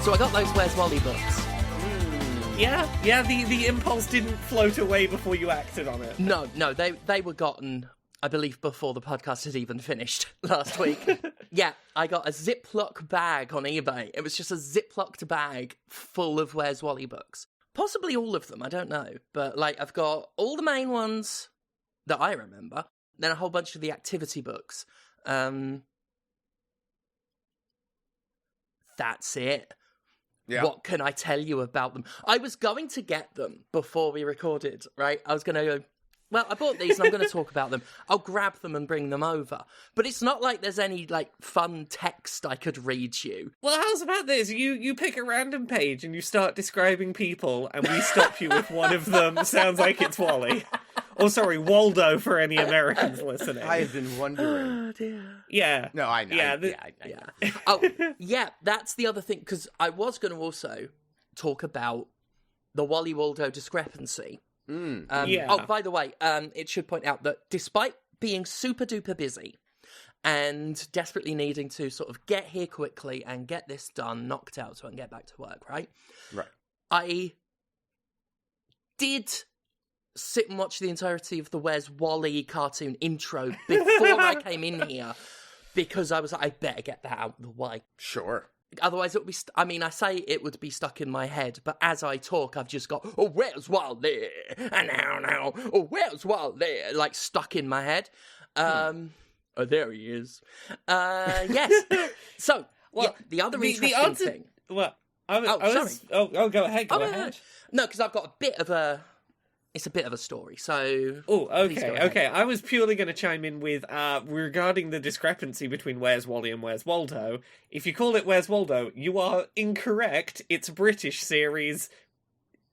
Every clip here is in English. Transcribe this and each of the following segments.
So I got those Where's Wally books. Yeah, the impulse didn't float away before you acted on it. No, they were gotten, I believe, before the podcast had even finished last week. Yeah, I got a Ziploc bag on eBay. It was just a Ziplocked bag full of Where's Wally books. Possibly all of them, I don't know. But, like, I've got all the main ones that I remember, then a whole bunch of the activity books. That's it. Yeah. What can I tell you about them? I was going to get them before we recorded, right? I was going to go, well, I bought these and I'm going to talk about them. I'll grab them and bring them over. But it's not like there's any, like, fun text I could read you. Well, how's about this? You pick a random page and you start describing people and we stop you with one of them. Sounds like it's Wally. Oh, sorry, Waldo for any Americans listening. I had been wondering. Oh, dear. Yeah. No, I know. Yeah. Oh, yeah, that's the other thing, because I was going to also talk about the Wally Waldo discrepancy. Oh, by the way, it should point out that despite being super duper busy and desperately needing to sort of get here quickly and get this done, knocked out so I can get back to work, right? Right. I did sit and watch the entirety of the Where's Wally cartoon intro before I came in here, because I was like, I better get that out of the way. Sure. Otherwise, it would be. I say it would be stuck in my head, but as I talk, I've just got, oh, where's Wally? And now, oh, where's Wally? Like, stuck in my head. Oh, there he is. Yes. So, well, yeah, the other interesting thing. Well, sorry. Oh, go ahead. Go ahead. No, because I've got a bit of a. It's a bit of a story, so... Oh, okay. I was purely going to chime in with, regarding the discrepancy between Where's Wally and Where's Waldo. If you call it Where's Waldo, you are incorrect. It's a British series.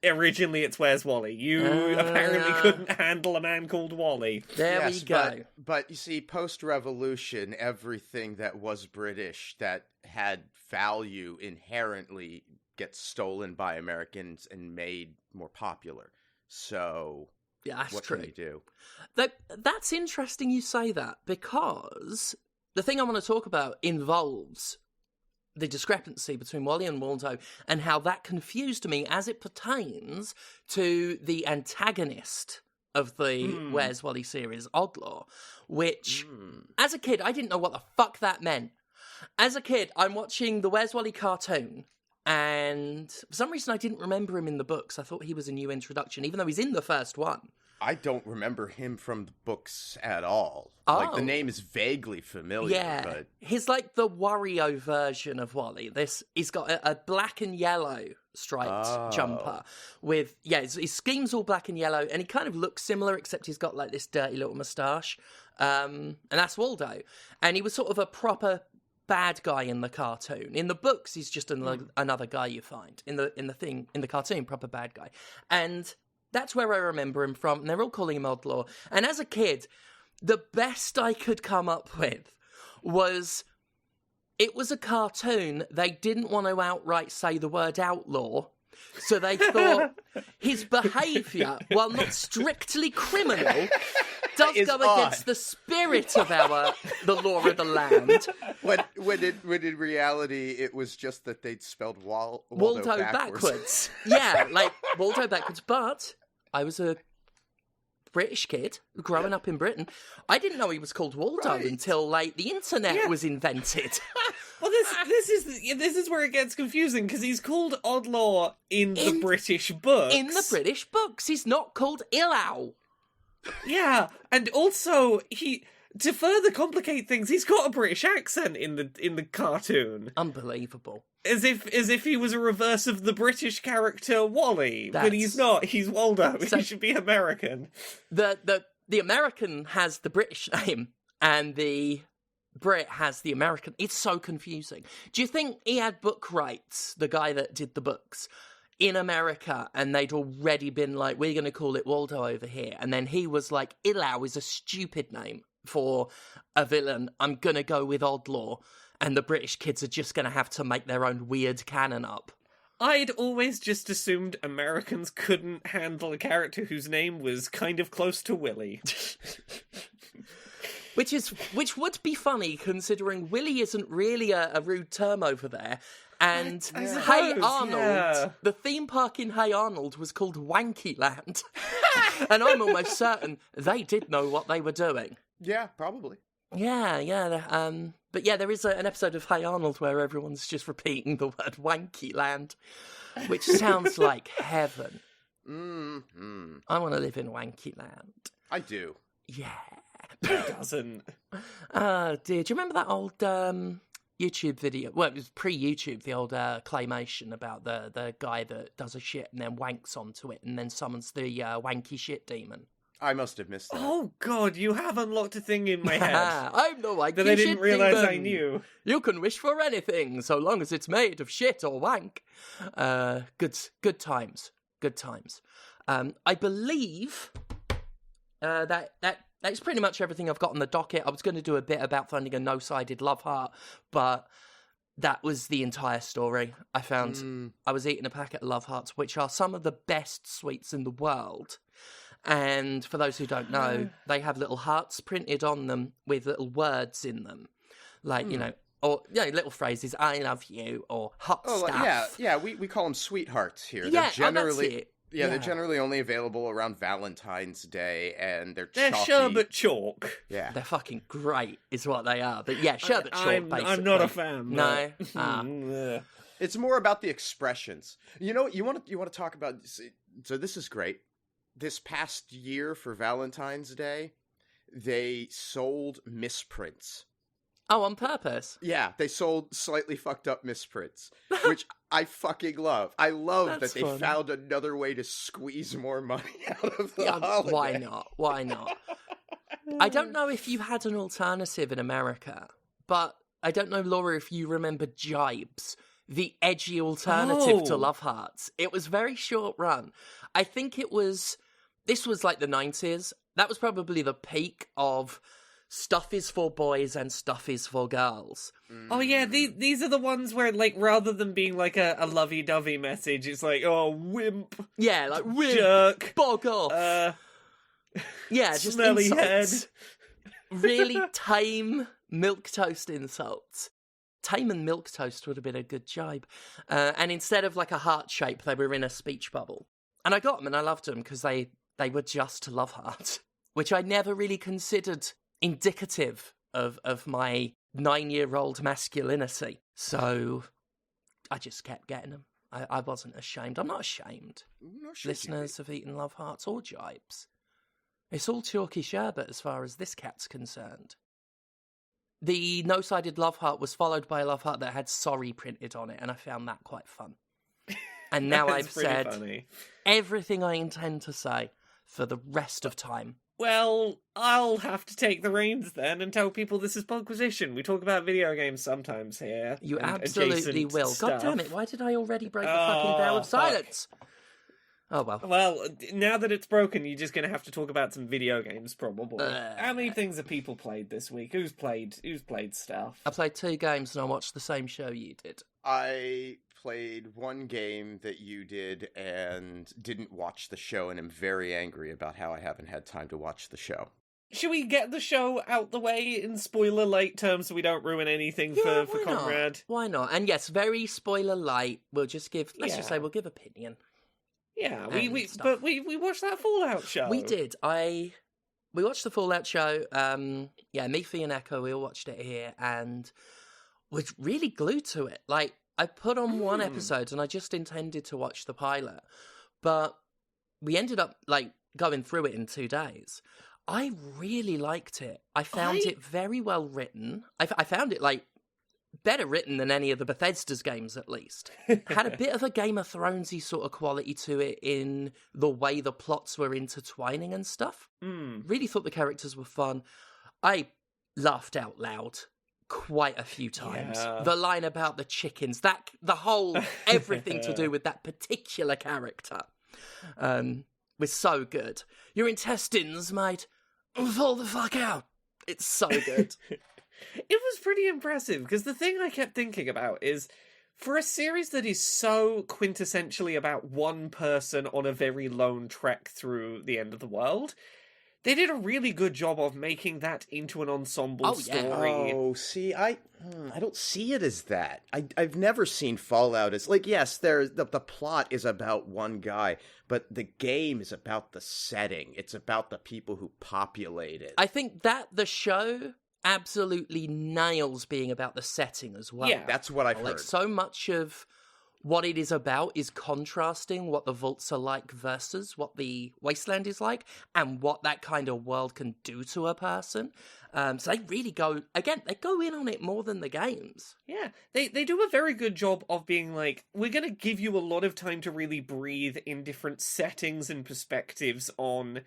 Originally, it's Where's Wally. You apparently couldn't handle a man called Wally. There we go. But you see, post-revolution, everything that was British that had value inherently gets stolen by Americans and made more popular. So, yeah, that's what true. Can you do? That's interesting you say that, because the thing I want to talk about involves the discrepancy between Wally and Waldo and how that confused me as it pertains to the antagonist of the Where's Wally series, Odlaw, which, as a kid, I didn't know what the fuck that meant. As a kid, I'm watching the Where's Wally cartoon, and for some reason I didn't remember him in the books. I thought he was a new introduction, even though he's in the first one. I don't remember him from the books at all. Oh. Like, the name is vaguely familiar. Yeah, but... he's like the Wario version of Wally. He's got a black and yellow striped jumper with, his scheme's all black and yellow, and he kind of looks similar, except he's got like this dirty little moustache. And that's Waldo. And he was sort of a proper bad guy in the cartoon. In the books, he's just another guy you find. In the cartoon, proper bad guy. And that's where I remember him from, and they're all calling him Odlaw. And as a kid, the best I could come up with was, it was a cartoon. They didn't want to outright say the word outlaw, so they thought his behaviour, while not strictly criminal, does go against the spirit of the law of the land. When in reality, it was just that they'd spelled Waldo backwards. Yeah, like Waldo backwards. But I was a British kid growing up in Britain. I didn't know he was called Waldo until like the internet was invented. Well, this is where it gets confusing, because he's called Odlaw in the British books. In the British books, he's not called Ilau. Yeah, and also to further complicate things, he's got a British accent in the cartoon. Unbelievable. As if he was a reverse of the British character Wally, but he's not. He's Waldo. He should be American. The American has the British name, and the Brit has the American. It's so confusing. Do you think he had book rights, the guy that did the books, in America, and they'd already been like, we're going to call it Waldo over here, and then he was like, Ilau is a stupid name for a villain, I'm going to go with Odlaw, and the British kids are just going to have to make their own weird canon up. I'd always just assumed Americans couldn't handle a character whose name was kind of close to Willy. Which would be funny considering Willy isn't really a rude term over there. And I Hey suppose, Arnold, yeah. the theme park in Hey Arnold was called Wanky Land. And I'm almost certain they did know what they were doing. Yeah, probably. Yeah. But yeah, there is an episode of Hey Arnold where everyone's just repeating the word Wanky Land, which sounds like heaven. Mm-hmm. I want to live in Wanky Land. I do. Yeah. It doesn't. Oh dear, do you remember that old YouTube video? Well, it was pre-YouTube, the old claymation about the guy that does a shit and then wanks onto it and then summons the wanky shit demon. I must have missed that. Oh god, you have unlocked a thing in my head I'm the wanky that I didn't shit realise demon. I knew. You can wish for anything, so long as it's made of shit or wank. Good times. Good times. I believe that's pretty much everything I've got on the docket. I was going to do a bit about finding a no-sided love heart, but that was the entire story. I found I was eating a packet of love hearts, which are some of the best sweets in the world. And for those who don't know, they have little hearts printed on them with little words in them. Like, you know, or little phrases, I love you, or hot stuff. Yeah, we call them sweethearts here. Yeah, They're generally, that's it. Yeah, they're generally only available around Valentine's Day, and they're They're chalky. sherbet chalk. Yeah. They're fucking great, is what they are. But yeah, sherbet chalk, basically. I'm not a fan. No. But... It's more about the expressions. You know, you want to talk about. So this is great. This past year for Valentine's Day, they sold misprints. Oh, on purpose? Yeah, they sold slightly fucked up misprints, which I fucking love. I love that they found another way to squeeze more money out of the holiday. Why not? I don't know if you had an alternative in America, but I don't know, Laura, if you remember Jibes, the edgy alternative to Love Hearts. It was very short run. I think this was like the 90s. That was probably the peak of stuff is for boys and stuff is for girls. Oh yeah, these are the ones where, like, rather than being like a lovey-dovey message, it's like, oh, wimp. Yeah, like, wimp, jerk, bog off. Yeah, just smelly insults. head. Really tame milquetoast insults. Tame and milquetoast would have been a good jibe. And instead of like a heart shape, they were in a speech bubble. And I got them and I loved them because they were just love heart, which I never really considered indicative of my 9-year-old masculinity. So I just kept getting them. I wasn't ashamed. I'm not ashamed. No, Listeners have eaten love hearts or jibes. It's all chalky sherbet as far as this cat's concerned. The no-sided love heart was followed by a love heart that had sorry printed on it, and I found that quite fun. And now I've said everything I intend to say for the rest of time. Well, I'll have to take the reins then and tell people this is Podquisition. We talk about video games sometimes here. You absolutely will. Stuff. God damn it, why did I already break the fucking veil of silence? Oh, well. Well, now that it's broken, you're just going to have to talk about some video games, probably. How many things have people played this week? Who's played stuff? I played 2 games and I watched the same show you did. I played one game that you did and didn't watch the show, and am very angry about how I haven't had time to watch the show. Should we get the show out the way in spoiler light terms so we don't ruin anything for Conrad? Why not? And yes, very spoiler light. We'll just give, let's just say we'll give opinion. Yeah, we watched that Fallout show. We did. We watched the Fallout show. Me, Fee, and Echo, we all watched it here, and was really glued to it. Like, I put on one episode, and I just intended to watch the pilot, but we ended up like going through it in 2 days. I really liked it. I found it very well written. I found it like better written than any of the Bethesda's games, at least. Had a bit of a Game of Thronesy sort of quality to it in the way the plots were intertwining and stuff. Really thought the characters were fun. I laughed out loud quite a few times. Yeah. The line about the chickens, the whole everything to do with that particular character was so good. Your intestines might fall the fuck out. It's so good. It was pretty impressive, because the thing I kept thinking about is, for a series that is so quintessentially about one person on a very lone trek through the end of the world, They did a really good job of making that into an ensemble story. Oh, see, I don't see it as that. I've never seen Fallout as, like, yes, the plot is about one guy, but the game is about the setting. It's about the people who populate it. I think that the show absolutely nails being about the setting as well. Yeah. That's what I've Like, heard. so much of what it is about is contrasting what the vaults are like versus what the wasteland is like, and what that kind of world can do to a person. So they really go in on it more than the games. Yeah, they do a very good job of being like, we're going to give you a lot of time to really breathe in different settings and perspectives on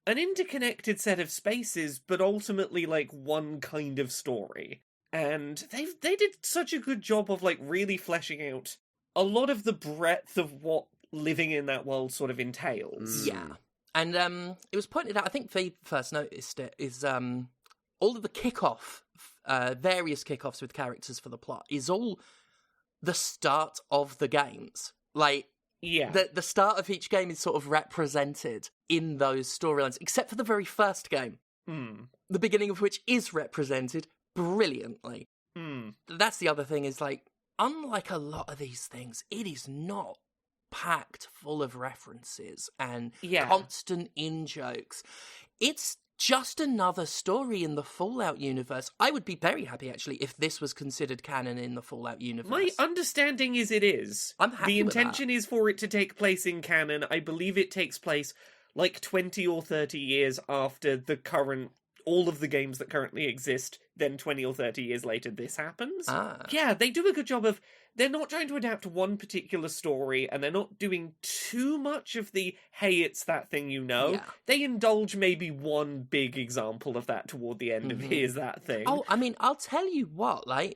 an interconnected set of spaces, but ultimately like one kind of story. And they did such a good job of like really fleshing out a lot of the breadth of what living in that world sort of entails. Yeah. And it was pointed out, I think they first noticed it, is all of the kickoff, various kickoffs with characters for the plot, is all the start of the games. Like, yeah, the start of each game is sort of represented in those storylines, except for the very first game, the beginning of which is represented brilliantly. That's the other thing, is like, unlike a lot of these things, it is not packed full of references and constant in-jokes. It's just another story in the Fallout universe. I would be very happy, actually, if this was considered canon in the Fallout universe. My understanding is it is. I'm happy The with intention that. is for it to take place in canon. I believe it takes place like 20 or 30 years after the current... all of the games that currently exist, then 20 or 30 years later this happens. Yeah, they do a good job of... They're not trying to adapt one particular story, and they're not doing too much of the, hey, it's that thing you know. Yeah. They indulge maybe one big example of that toward the end of here's that thing. Oh, I mean, I'll tell you what, I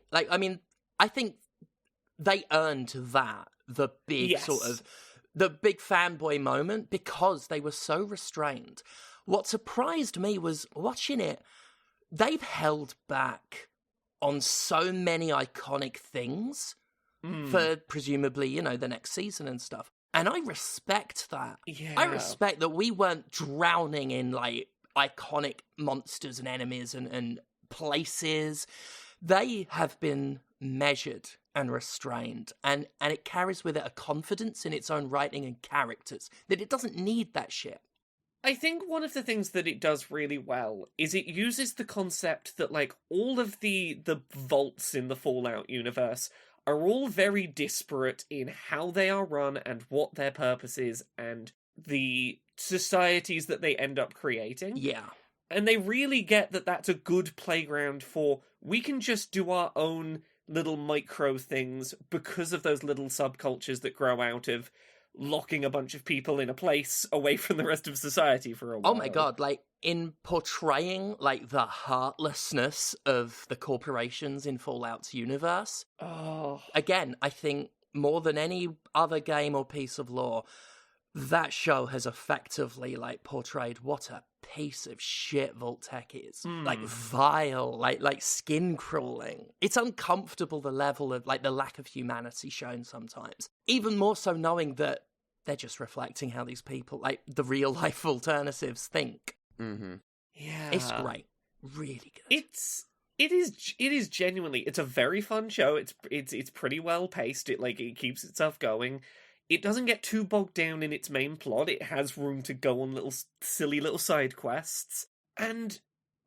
think they earned that, the big the big fanboy moment, because they were so restrained. What surprised me was watching it, they've held back on so many iconic things for presumably, the next season and stuff. And I respect that. Yeah. I respect that we weren't drowning in, like, iconic monsters and enemies and places. They have been measured and restrained, and it carries with it a confidence in its own writing and characters that it doesn't need that shit. I think one of the things that it does really well is it uses the concept that, like, all of the vaults in the Fallout universe are all very disparate in how they are run and what their purpose is and the societies that they end up creating. Yeah. And they really get that that's a good playground for, we can just do our own little micro things because of those little subcultures that grow out of locking a bunch of people in a place away from the rest of society for a while. Oh my god, like, in portraying, like, the heartlessness of the corporations in Fallout's universe, again, I think more than any other game or piece of lore, that show has effectively, like, portrayed what a piece of shit Vault-Tec is. Like, vile, like skin-crawling. It's uncomfortable, the level of, like, the lack of humanity shown sometimes. Even more so knowing that they're just reflecting how these people, like, the real-life alternatives think. Yeah. It's great. Really good. It is genuinely, it's a very fun show. It's pretty well paced. It keeps itself going. It doesn't get too bogged down in its main plot. It has room to go on little silly little side quests. And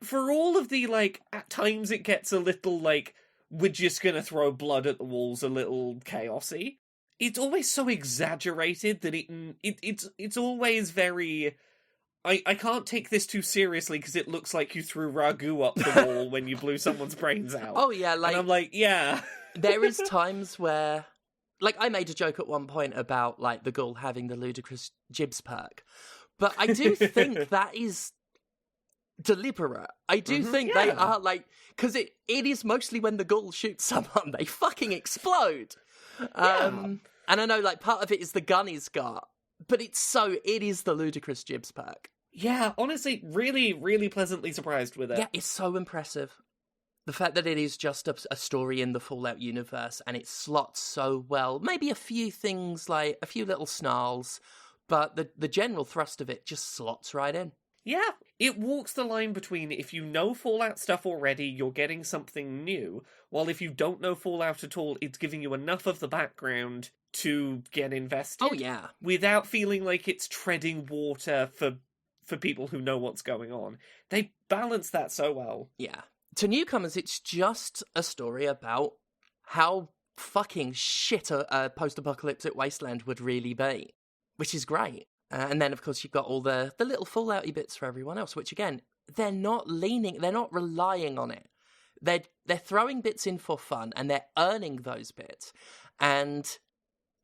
for all of the, like, at times it gets a little, like, we're just gonna throw blood at the walls, a little chaosy. It's always so exaggerated that it's always very... I can't take this too seriously because it looks like you threw ragu up the wall when you blew someone's brains out. Oh yeah, like... And I'm like, yeah. There is times where... Like, I made a joke at one point about, like, the ghoul having the ludicrous jibs perk. But I do think that is deliberate. I do think they are, like... Because it is mostly when the ghoul shoots someone, they fucking explode. And I know, like, part of it is the gun he's got. But it is the ludicrous jibs perk. Yeah, honestly, really, really pleasantly surprised with it. Yeah, it's so impressive. The fact that it is just a story in the Fallout universe and it slots so well. Maybe a few things, like a few little snarls, but the general thrust of it just slots right in. Yeah, it walks the line between if you know Fallout stuff already, you're getting something new, while if you don't know Fallout at all, it's giving you enough of the background to get invested. Oh, yeah. Without feeling like it's treading water for people who know what's going on. They balance that so well. Yeah. To newcomers, it's just a story about how fucking shit a post-apocalyptic wasteland would really be, which is great. And then, of course, you've got all the little Fallout-y bits for everyone else, which, again, they're not relying on it. They're throwing bits in for fun, and they're earning those bits. And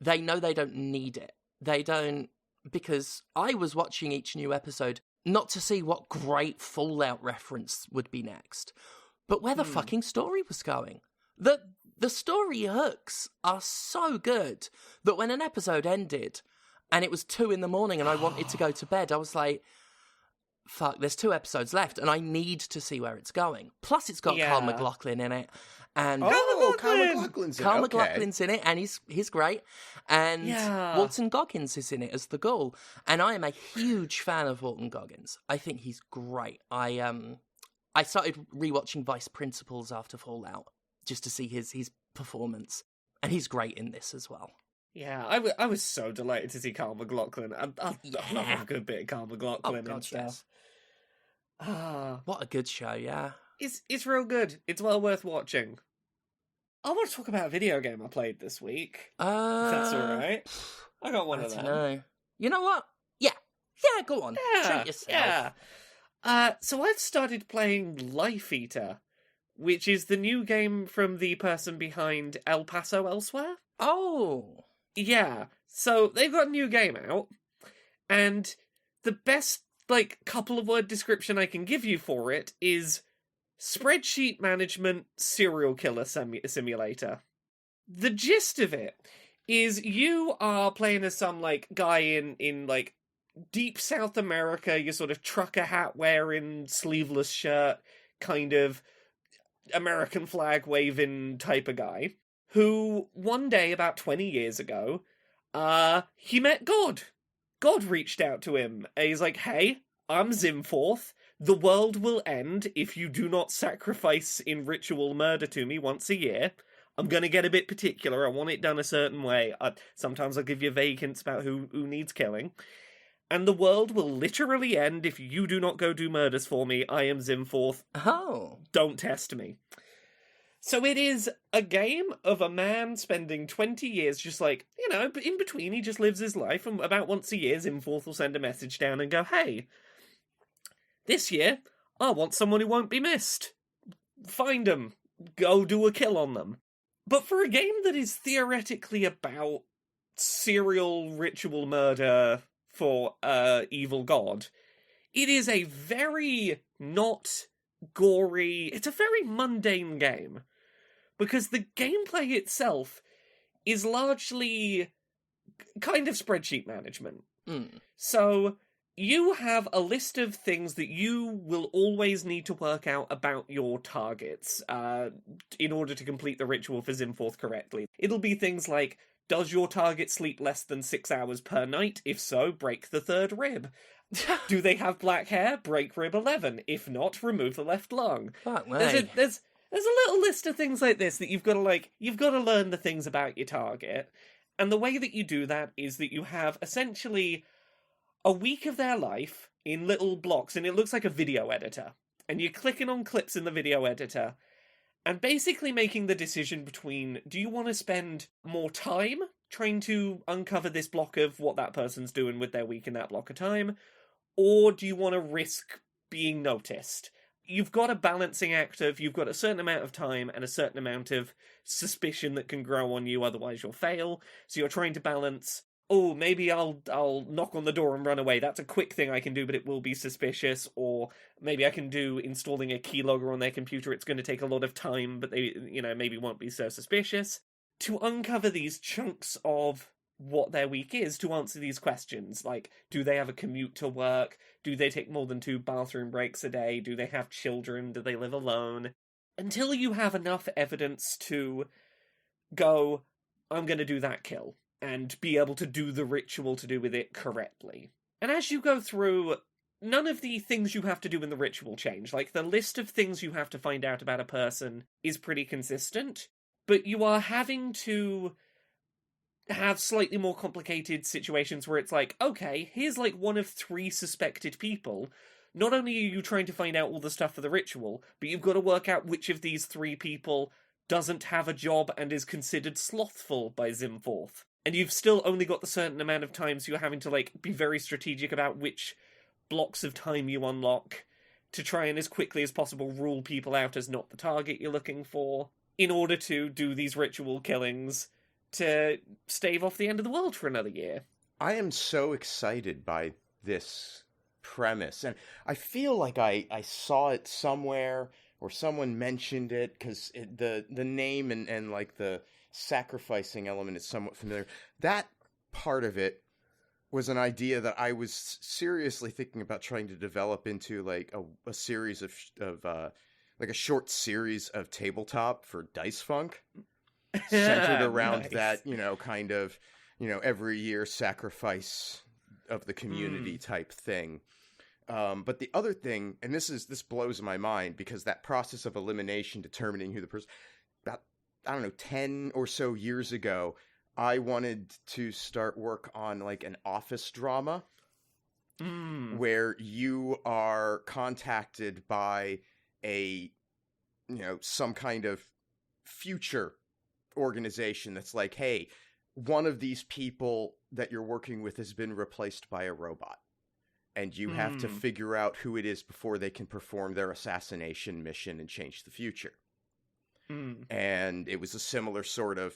they know they don't need it. They don't, because I was watching each new episode not to see what great Fallout reference would be next, but where the fucking story was going. The story hooks are so good that when an episode ended and it was 2 a.m. and I wanted to go to bed, I was like, fuck, there's 2 episodes left and I need to see where it's going. Plus it's got Carl McLaughlin in it. And Carl McLaughlin's in it. Carl McLaughlin's in it, and he's great. And Walton Goggins is in it as the Ghoul. And I am a huge fan of Walton Goggins. I think he's great. I started rewatching Vice Principals after Fallout just to see his performance, and he's great in this as well. Yeah, I was so delighted to see Carl McLaughlin. I love a good bit of Carl McLaughlin and stuff. Yes. What a good show, yeah. It's real good. It's well worth watching. I want to talk about a video game I played this week. If that's all right. I got one of them. Know. You know what? Yeah, go on. Treat yourself. Yeah. So I've started playing Life Eater, which is the new game from the person behind El Paso Elsewhere. Oh. Yeah. So they've got a new game out, and the best couple of word description I can give you for it is spreadsheet management serial killer simulator. The gist of it is you are playing as some guy in deep South America, your sort of trucker hat wearing, sleeveless shirt, kind of American flag waving type of guy, who one day about 20 years ago, he met God. God reached out to him. He's like, hey, I'm Zimforth. The world will end if you do not sacrifice in ritual murder to me once a year. I'm going to get a bit particular. I want it done a certain way. Sometimes I'll give you vague hints about who needs killing. And the world will literally end if you do not go do murders for me. I am Zimforth. Oh. Don't test me. So it is a game of a man spending 20 years just in between he just lives his life, and about once a year Zimforth will send a message down and go, hey, this year I want someone who won't be missed. Find them. Go do a kill on them. But for a game that is theoretically about serial ritual murder for evil god, it is a very not gory, it's a very mundane game. Because the gameplay itself is largely kind of spreadsheet management. So you have a list of things that you will always need to work out about your targets in order to complete the ritual for Zimforth correctly. It'll be things like, does your target sleep less than 6 hours per night? If so, break the 3rd rib. Do they have black hair? Break rib 11. If not, remove the left lung. Fuck me. There's a little list of things like this that you've got to learn the things about your target. And the way that you do that is that you have essentially a week of their life in little blocks, and it looks like a video editor. And you're clicking on clips in the video editor, and basically making the decision between, do you want to spend more time trying to uncover this block of what that person's doing with their week in that block of time, or do you want to risk being noticed? You've got a balancing act of, you've got a certain amount of time and a certain amount of suspicion that can grow on you, otherwise you'll fail. So you're trying to balance, oh, maybe I'll knock on the door and run away. That's a quick thing I can do, but it will be suspicious. Or maybe I can do installing a keylogger on their computer. It's going to take a lot of time, but they, maybe won't be so suspicious. To uncover these chunks of what their week is, to answer these questions, like, do they have a commute to work? Do they take more than 2 bathroom breaks a day? Do they have children? Do they live alone? Until you have enough evidence to go, I'm going to do that kill, and be able to do the ritual to do with it correctly. And as you go through, none of the things you have to do in the ritual change. Like, the list of things you have to find out about a person is pretty consistent, but you are having to have slightly more complicated situations where it's like, okay, here's like one of 3 suspected people. Not only are you trying to find out all the stuff for the ritual, but you've got to work out which of these 3 people doesn't have a job and is considered slothful by Zimforth. And you've still only got the certain amount of time, so you're having to, like, be very strategic about which blocks of time you unlock to try and, as quickly as possible, rule people out as not the target you're looking for, in order to do these ritual killings to stave off the end of the world for another year. I am so excited by this premise, and I feel like I saw it somewhere, or someone mentioned it, because the name and like the sacrificing element is somewhat familiar. That part of it was an idea that I was seriously thinking about trying to develop into like a series of like a short series of tabletop for Dice Funk, centered around Nice. that, kind of, every year sacrifice of the community type thing. But the other thing, and this blows my mind, because that process of elimination, determining who the person, about, I don't know, 10 or so years ago, I wanted to start work on like an office drama where you are contacted by some kind of future organization that's like, hey, one of these people that you're working with has been replaced by a robot. And you have to figure out who it is before they can perform their assassination mission and change the future. And it was a similar sort of,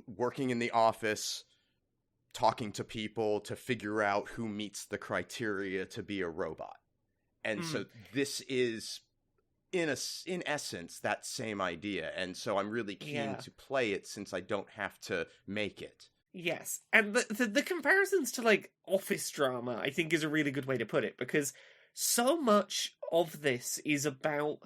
working in the office, talking to people to figure out who meets the criteria to be a robot. And so this is, in essence, that same idea. And so I'm really keen to play it, since I don't have to make it. Yes, and the comparisons to, like, office drama, I think, is a really good way to put it, because so much of this is about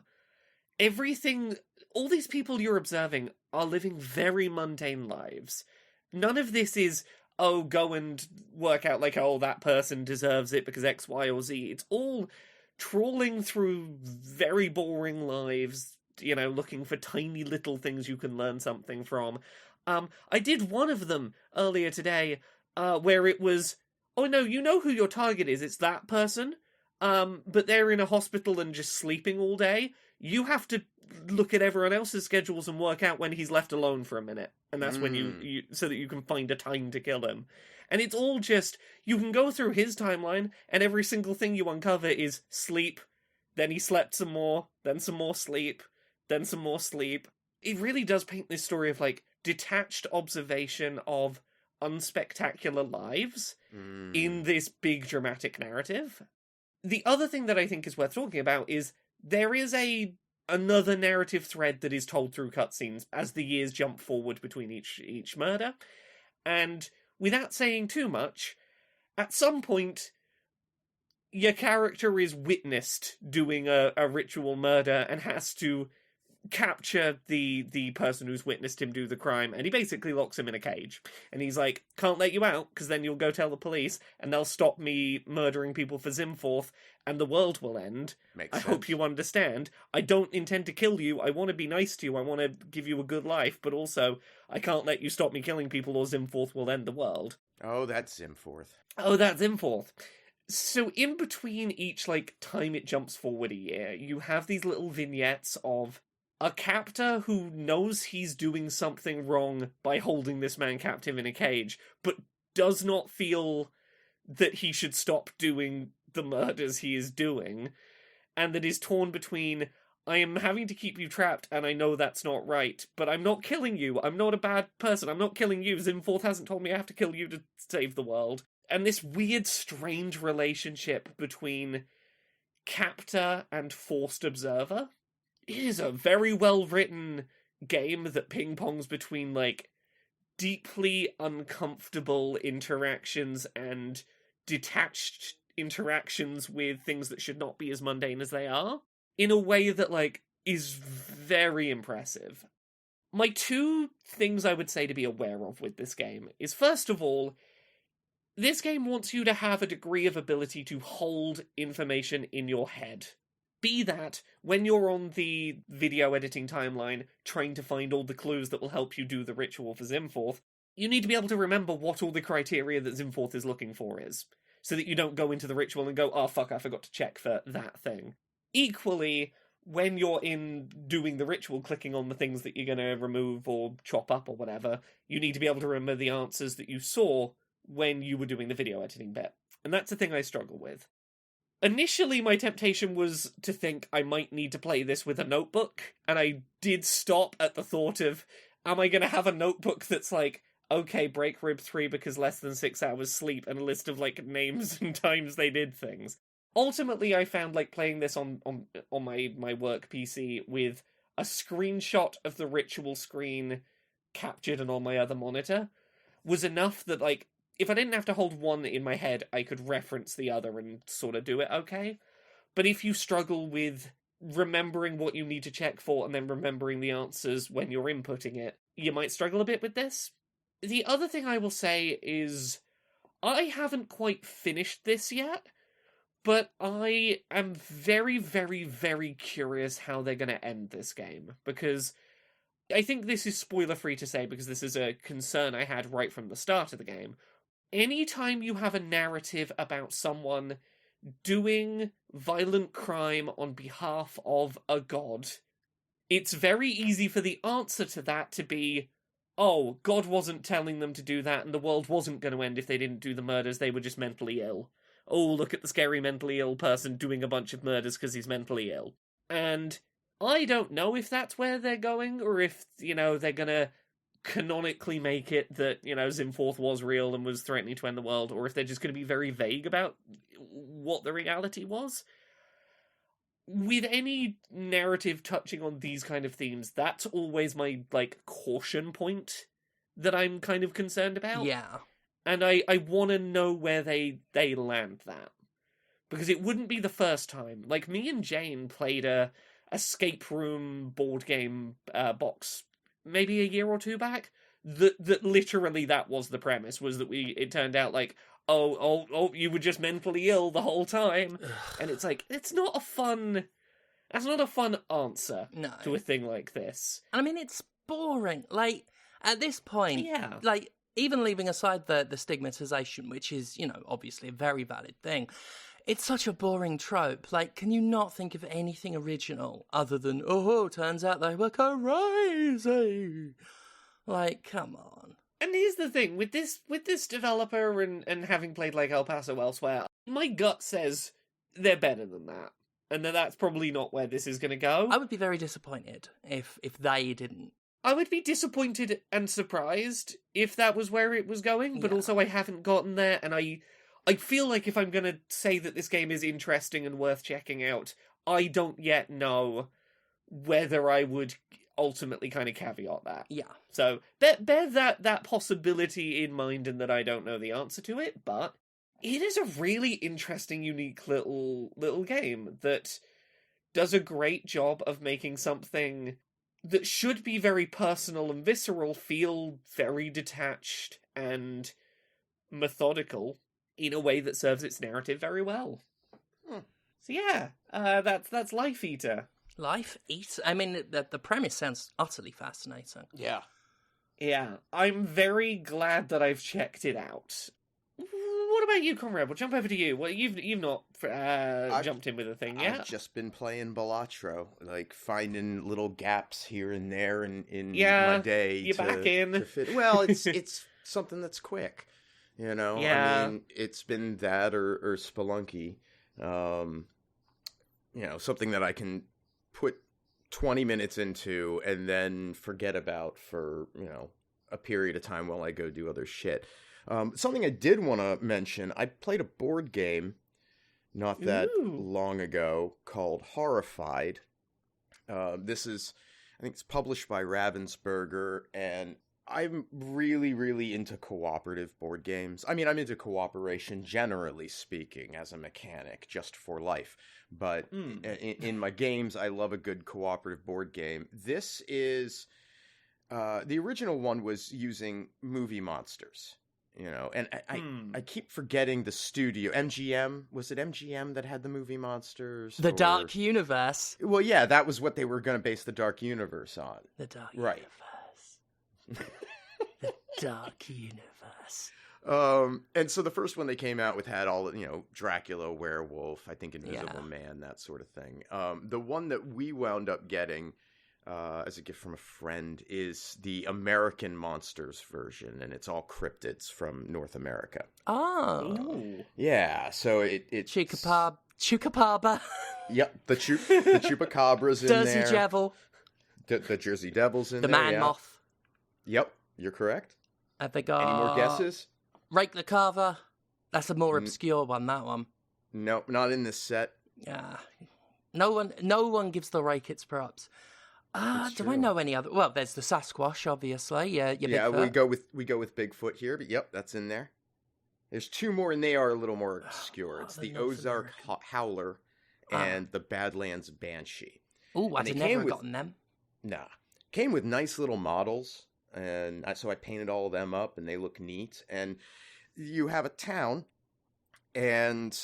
everything. All these people you're observing are living very mundane lives. None of this is, go and work out, like, that person deserves it because X, Y, or Z. It's all trawling through very boring lives, looking for tiny little things you can learn something from. I did one of them earlier today, where it was, oh no, you know who your target is, it's that person, but they're in a hospital and just sleeping all day. You have to look at everyone else's schedules and work out when he's left alone for a minute, and that's when you so that you can find a time to kill him. And it's all just, you can go through his timeline, and every single thing you uncover is sleep, then he slept some more, then some more sleep, then some more sleep. It really does paint this story of, like, detached observation of unspectacular lives in this big dramatic narrative. The other thing that I think is worth talking about is there is another narrative thread that is told through cutscenes as the years jump forward between each murder. And without saying too much, at some point, your character is witnessed doing a ritual murder and has to capture the person who's witnessed him do the crime, and he basically locks him in a cage. And he's like, can't let you out, because then you'll go tell the police, and they'll stop me murdering people for Zimforth, and the world will end. Makes sense. Hope you understand. I don't intend to kill you. I want to be nice to you. I want to give you a good life, but also, I can't let you stop me killing people, or Zimforth will end the world. Oh, that's Zimforth. Oh, that's Zimforth. So in between each, like, time it jumps forward a year, you have these little vignettes of a captor who knows he's doing something wrong by holding this man captive in a cage, but does not feel that he should stop doing the murders he is doing, and that is torn between, I am having to keep you trapped, and I know that's not right, but I'm not killing you. I'm not a bad person. I'm not killing you. Zimforth hasn't told me I have to kill you to save the world. And this weird, strange relationship between captor and forced observer. It is a very well-written game that ping-pongs between, like, deeply uncomfortable interactions and detached interactions with things that should not be as mundane as they are, in a way that, like, is very impressive. My 2 things I would say to be aware of with this game is, first of all, This game wants you to have a degree of ability to hold information in your head. Be that when you're on the video editing timeline trying to find all the clues that will help you do the ritual for Zimforth, you need to be able to remember what all the criteria that Zimforth is looking for is, so that you don't go into the ritual and go, oh fuck, I forgot to check for that thing. Equally, when you're in doing the ritual, clicking on the things that you're going to remove or chop up or whatever, you need to be able to remember the answers that you saw when you were doing the video editing bit. And that's the thing I struggle with. Initially, my temptation was to think I might need to play this with a notebook, and I did stop at the thought of, am I going to have a notebook that's like, okay, break rib 3 because less than 6 hours sleep, and a list of, like, names and times they did things. Ultimately, I found, like, playing this on my work PC with a screenshot of the ritual screen captured and on my other monitor was enough that, like, if I didn't have to hold one in my head, I could reference the other and sort of do it okay. But if you struggle with remembering what you need to check for and then remembering the answers when you're inputting it, you might struggle a bit with this. The other thing I will say is, I haven't quite finished this yet, but I am very, very, very curious how they're going to end this game, because I think this is spoiler-free to say, because this is a concern I had right from the start of the game. Anytime you have a narrative about someone doing violent crime on behalf of a god, it's very easy for the answer to that to be, oh, God wasn't telling them to do that, and the world wasn't going to end if they didn't do the murders, they were just mentally ill. Oh, look at the scary mentally ill person doing a bunch of murders because he's mentally ill. And I don't know if that's where they're going, or if, they're gonna canonically make it that, Zimforth was real and was threatening to end the world, or if they're just gonna be very vague about what the reality was. With any narrative touching on these kind of themes, that's always my, caution point that I'm kind of concerned about. Yeah. And I want to know where they land that. Because it wouldn't be the first time. Like, me and Jane played a escape room board game box maybe a year or two back. That literally that was the premise, was that it turned out like, oh, you were just mentally ill the whole time. And it's like, that's not a fun answer to a thing like this. And I mean, it's boring. Like, at this point, yeah. Like, even leaving aside the stigmatization, which is, obviously a very valid thing, it's such a boring trope. Like, can you not think of anything original other than, oh, turns out they were crazy? Like, come on. And here's the thing, with this developer and having played, like, El Paso elsewhere, my gut says they're better than that. And that's probably not where this is going to go. I would be very disappointed if they didn't. I would be disappointed and surprised if that was where it was going, but also I haven't gotten there, and I feel like if I'm going to say that this game is interesting and worth checking out, I don't yet know whether I would ultimately kind of caveat that. Yeah. So bear that possibility in mind, and that I don't know the answer to it, but it is a really interesting, unique little game that does a great job of making something that should be very personal and visceral feel very detached and methodical in a way that serves its narrative very well. So yeah, that's Life Eater. Life Eater? I mean, the premise sounds utterly fascinating. Yeah. Yeah, I'm very glad that I've checked it out. What about you, Conrad? We'll jump over to you. Well, you've not jumped in with a thing yet. I've just been playing Balatro, like finding little gaps here and there in my day. You're back in. To fit. Well, it's something that's quick, Yeah. I mean, it's been that or Spelunky, something that I can put 20 minutes into and then forget about for a period of time while I go do other shit. Something I did want to mention, I played a board game not that long ago called Horrified. This is, I think it's published by Ravensburger, and I'm really, really into cooperative board games. I mean, I'm into cooperation, generally speaking, as a mechanic, just for life. But in my games, I love a good cooperative board game. This is, the original one was using movie monsters. You know, and I keep forgetting the studio. MGM, was it MGM that had the movie Monsters? The Dark Universe. Well, yeah, that was what they were going to base the Dark Universe on. The Dark Right. Universe. The Dark Universe. And so the first one they came out with had all, you know, Dracula, werewolf, I think Invisible Man, that sort of thing. The one that we wound up getting as a gift from a friend is the American Monsters version, and it's all cryptids from North America. Oh. Ooh. Yeah, so it's... Chupacabra. Yep, the Chupacabras in Jersey there. Devil. The Jersey Devil's in The there, Man yeah. Moth. Yep, you're correct. Have they got... Any more guesses? Rake the Carver. That's a more obscure one, that one. Nope, not in this set. Yeah. No one gives the Rake its props. Do I know any other? Well, there's the Sasquatch, obviously. Yeah, Bigfoot. we go with Bigfoot here, but yep, that's in there. There's two more, and they are a little more obscure. It's the Ozark Howler and the Badlands Banshee. Oh, I'd never gotten them. Nah, came with nice little models, and so I painted all of them up, and they look neat. And you have a town, and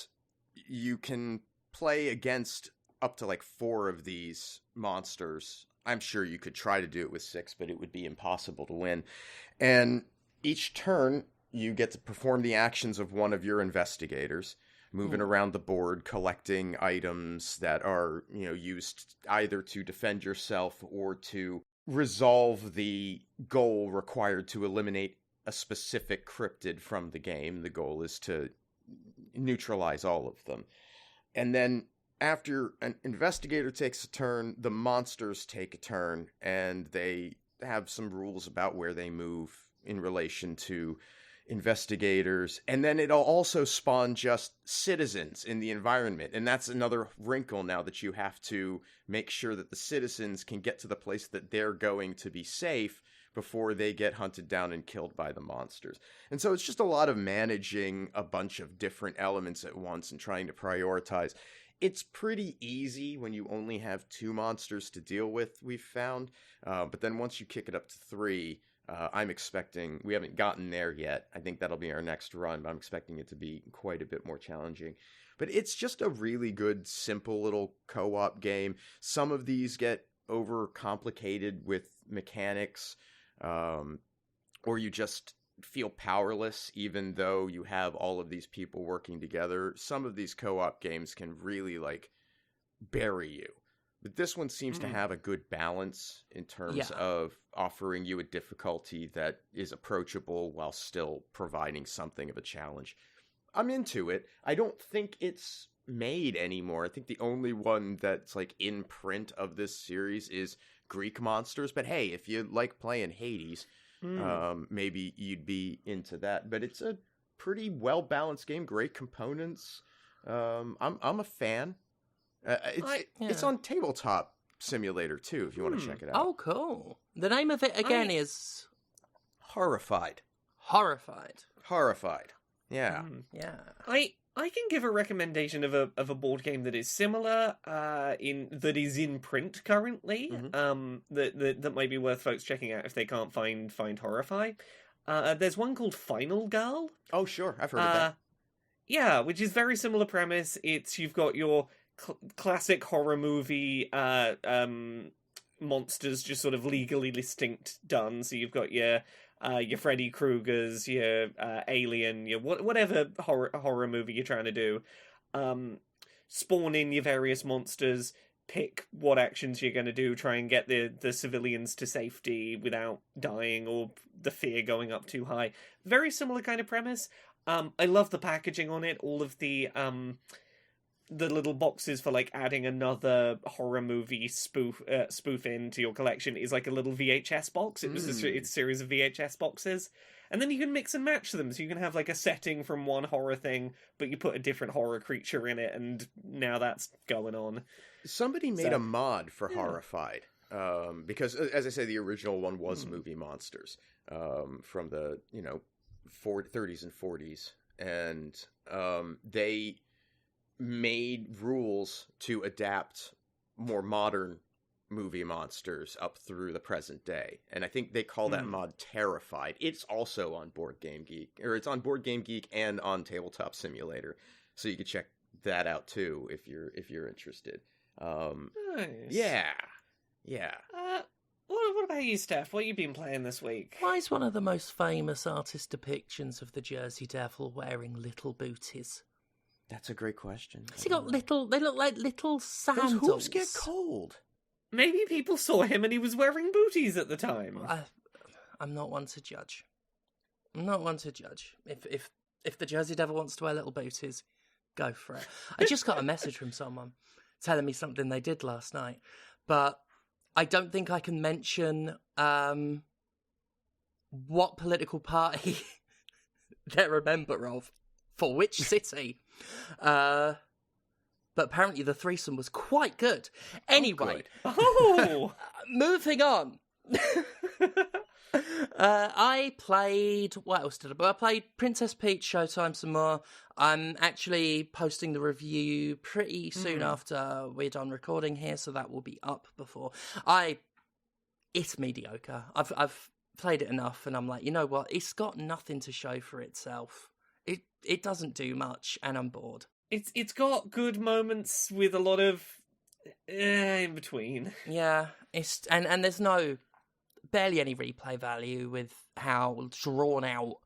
you can play against up to like 4 of these monsters. I'm sure you could try to do it with 6, but it would be impossible to win. And each turn, you get to perform the actions of one of your investigators, moving around the board, collecting items that are, you know, used either to defend yourself or to resolve the goal required to eliminate a specific cryptid from the game. The goal is to neutralize all of them. And then after an investigator takes a turn, the monsters take a turn, and they have some rules about where they move in relation to investigators. And then it'll also spawn just citizens in the environment. And that's another wrinkle now, that you have to make sure that the citizens can get to the place that they're going to be safe before they get hunted down and killed by the monsters. And so it's just a lot of managing a bunch of different elements at once and trying to prioritize. It's pretty easy when you only have 2 monsters to deal with, we've found. But then once you kick it up to 3, I'm expecting... We haven't gotten there yet. I think that'll be our next run, but I'm expecting it to be quite a bit more challenging. But it's just a really good, simple little co-op game. Some of these get overcomplicated with mechanics, or you just feel powerless even though you have all of these people working together. Some of these co-op games can really like bury you, but this one seems to have a good balance in terms of offering you a difficulty that is approachable while still providing something of a challenge. I'm into it. I don't think it's made anymore. I think the only one that's like in print of this series is Greek Monsters, but hey, if you like playing Hades, maybe you'd be into that. But it's a pretty well-balanced game, great components. I'm a fan. It's on Tabletop Simulator too, if you want to check it out. Oh, cool. The name of it again is Horrified. Horrified. Yeah. Yeah. I can give a recommendation of a board game that is similar, that is in print currently. That might be worth folks checking out if they can't find Horrified. There's one called Final Girl. Oh, sure, I've heard of that. Yeah, which is very similar premise. You've got your classic horror movie monsters just sort of legally distinct done. So you've got your Freddy Kruegers, your Alien, your whatever horror movie you're trying to do. Spawn in your various monsters, pick what actions you're going to do, try and get the civilians to safety without dying or the fear going up too high. Very similar kind of premise. I love the packaging on it. All of the little boxes for like adding another horror movie spoof into your collection is like a little VHS box. It's a series of VHS boxes, and then you can mix and match them. So you can have like a setting from one horror thing, but you put a different horror creature in it, and now that's going on. Somebody made a mod for Horrified, because as I say, the original one was movie monsters from the 30s and 40s, and they made rules to adapt more modern movie monsters up through the present day. And I think they call that mod Terrified. It's also on Board Game Geek, or it's on Board Game Geek and on Tabletop Simulator. So you can check that out too if you're interested. Nice. Yeah. What about you, Steph? What have you been playing this week? Why is one of the most famous artist depictions of the Jersey Devil wearing little booties? That's a great question. Has he got they look like little sandals. Those hooves get cold. Maybe people saw him and he was wearing booties at the time. I'm not one to judge. If the Jersey Devil wants to wear little booties, go for it. I just got a message from someone telling me something they did last night, but I don't think I can mention what political party they're a member of for which city. But apparently the threesome was quite good. Anyway, moving on. I played... What else did I play? I played Princess Peach Showtime some more. I'm actually posting the review pretty soon after we're done recording here, so that will be up before. It's mediocre. I've played it enough, and I'm like, you know what? It's got nothing to show for itself. It doesn't do much, and I'm bored. It's got good moments with a lot of in between. Yeah, and there's barely any replay value with how drawn out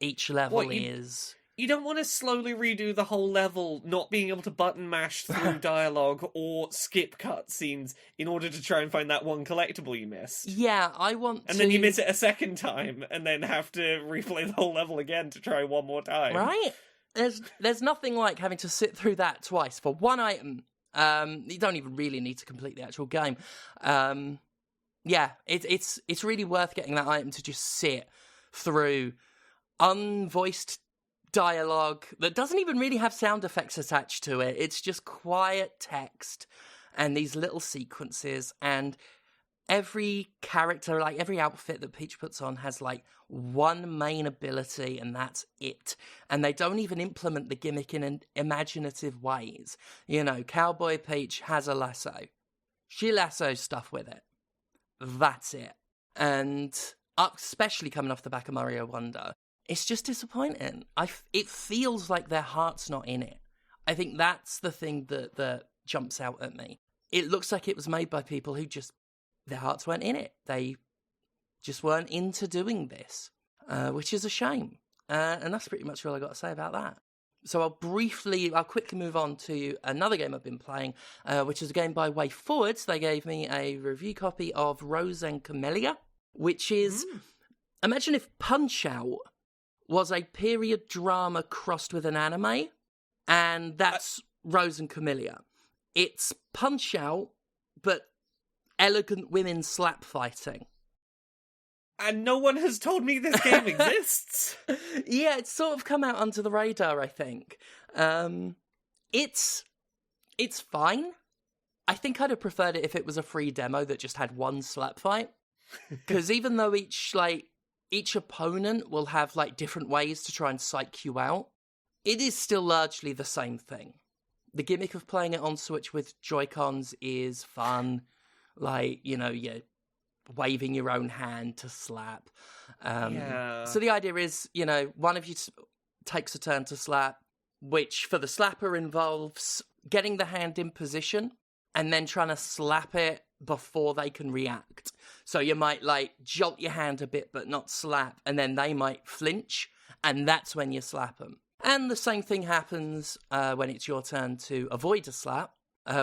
each level is. You don't want to slowly redo the whole level, not being able to button mash through dialogue or skip cutscenes in order to try and find that one collectible you missed. Yeah, I want and then you miss it a second time, and then have to replay the whole level again to try one more time. Right? There's nothing like having to sit through that twice for one item. You don't even really need to complete the actual game. Yeah, it's really worth getting that item to just sit through unvoiced dialogue that doesn't even really have sound effects attached to it. It's just quiet text and these little sequences, and every character, like every outfit that Peach puts on has like one main ability, and that's it. And they don't even implement the gimmick in imaginative ways. You know, Cowboy Peach has a lasso. She lassos stuff with it. That's it. And especially coming off the back of Mario Wonder, it's just disappointing. It feels like their heart's not in it. I think that's the thing that jumps out at me. It looks like it was made by people who just, their hearts weren't in it. They just weren't into doing this, which is a shame. And that's pretty much all I got to say about that. So I'll quickly move on to another game I've been playing, which is a game by Way Forwards. They gave me a review copy of Rose and Camillia, which is, imagine if Punch-Out was a period drama crossed with an anime, and that's Rose and Camillia. It's Punch-Out, but elegant women slap fighting. And no one has told me this game exists. Yeah, it's sort of come out under the radar, I think. It's fine. I think I'd have preferred it if it was a free demo that just had one slap fight. Because even though each opponent will have like different ways to try and psych you out, it is still largely the same thing. The gimmick of playing it on Switch with Joy-Cons is fun. Like, you know, you're waving your own hand to slap. So the idea is, you know, one of you takes a turn to slap, which for the slapper involves getting the hand in position and then trying to slap it before they can react. So you might like jolt your hand a bit but not slap, and then they might flinch, and that's when you slap them. And the same thing happens when it's your turn to avoid a slap,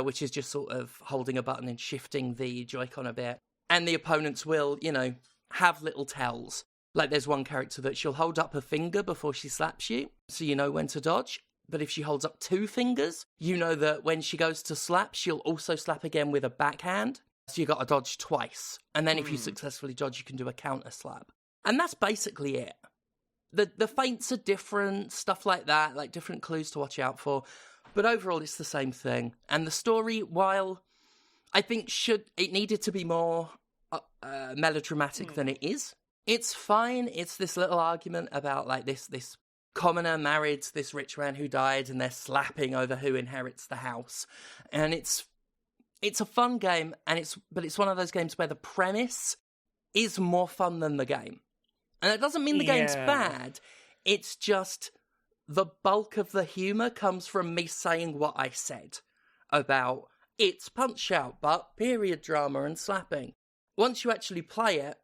which is just sort of holding a button and shifting the Joy-Con a bit. And the opponents will, you know, have little tells. Like there's one character that she'll hold up her finger before she slaps you, so you know when to dodge. But if she holds up two fingers, you know that when she goes to slap, she'll also slap again with a backhand. So you got to dodge twice. And then if you successfully dodge, you can do a counter slap. And that's basically it. The feints are different, stuff like that, like different clues to watch out for. But overall, it's the same thing. And the story, while I think it needed to be more melodramatic than it is, it's fine. It's this little argument about like this commoner married this rich man who died, and they're slapping over who inherits the house. And it's It's a fun game, but it's one of those games where the premise is more fun than the game. And that doesn't mean the game's bad. It's just the bulk of the humour comes from me saying what I said about it's Punch-Out, but period drama and slapping. Once you actually play it,